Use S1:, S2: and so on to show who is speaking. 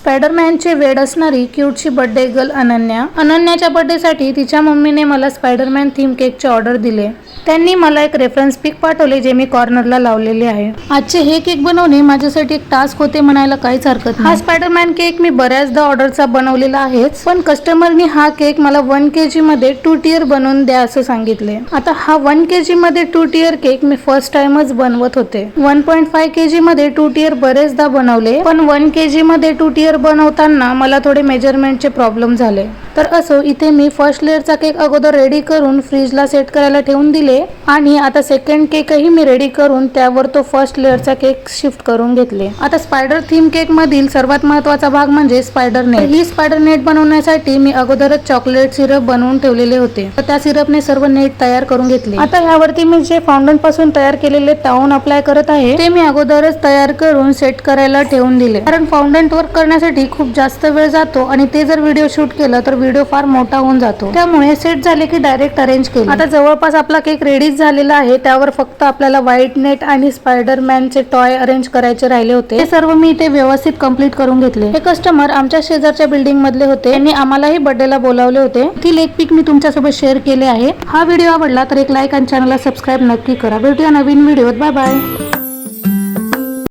S1: स्पायडरमॅनचे वेड असणारी क्यूटची birthday girl अनन्याच्या बर्थडेसाठी तिच्या मम्मीने मला स्पायडरमॅन थीम केकची ऑर्डर दिले। त्यांनी मला एक रेफरन्स पिक पाठवले जे मी कॉर्नरला लावलेले आहे। आजचे हे केक बनवणे माझ्यासाठी एक टास्क होते म्हणायला काहीच हरकत नाही। हा स्पायडरमॅन केक मी बऱ्याचदा ऑर्डरचा बनवलेला आहे, पण कस्टमरनी हा केक मला 1 kg मध्ये 2 tier बनवून द्या असं सांगितले। आता हा 1 kg मध्ये 2 tier केक मी फर्स्ट टाइमच बनवत होते। 1.5 kg मध्ये 2 tier बरेचदा बनवले, पण 1 kg मध्ये 2 tier बनवताना मला थोडे मेजरमेंटचे प्रॉब्लेम झाले। तर असो, इथे मी फर्स्ट लेअरचा केक अगोदर रेडी करून फ्रीजला सेट करायला ठेवून दिले आणि आता सेकंड केकही मी रेडी करून त्यावर तो फर्स्ट लेअरचा केक शिफ्ट करून घेतले। आता स्पायडर थीम केक मधील सर्वात महत्त्वाचा भाग म्हणजे स्पायडर नेट। ही स्पायडर नेट बनवण्यासाठी मी अगोदरच चॉकलेट सिरप बनवून ठेवलेले होते, तर त्या सिरपने सर्व नेट तयार करून घेतले। आता यावरती मी जे फाउंडन पासून तयार केलेले टाऊन अप्लाय करत आहे ते मी अगोदरच तयार करून सेट करायला ठेवून दिले, कारण फाउंडन वर्क करण्यासाठी खूप जास्त वेळ जातो आणि ते जर व्हिडिओ शूट केलं तर व्हिडिओ फार मोठा होऊन जातो, त्यामुळे सेट झाले की डायरेक्ट अरेंज केले। आता जवळपास आपला केक रेडीच झालेला आहे, त्यावर फक्त आपल्याला व्हाईट नेट आणि स्पायडरमॅनचे टॉय अरेंज करायचे राहिले होते, ते सर्व मी इथे व्यवस्थित कंप्लीट करून घेतले। हे कस्टमर आमच्या शेजारच्या बिल्डिंग मधले होते, त्यांनी आम्हालाही बर्थडेला बोलावले होते। ती एक पिक मी तुमच्यासोबत शेअर केले आहे। हा व्हिडिओ आवडला तर एक लाईक आणि चॅनलला सबस्क्राईब नक्की करा। भेटूया नवीन व्हिडिओत, बाय बाय।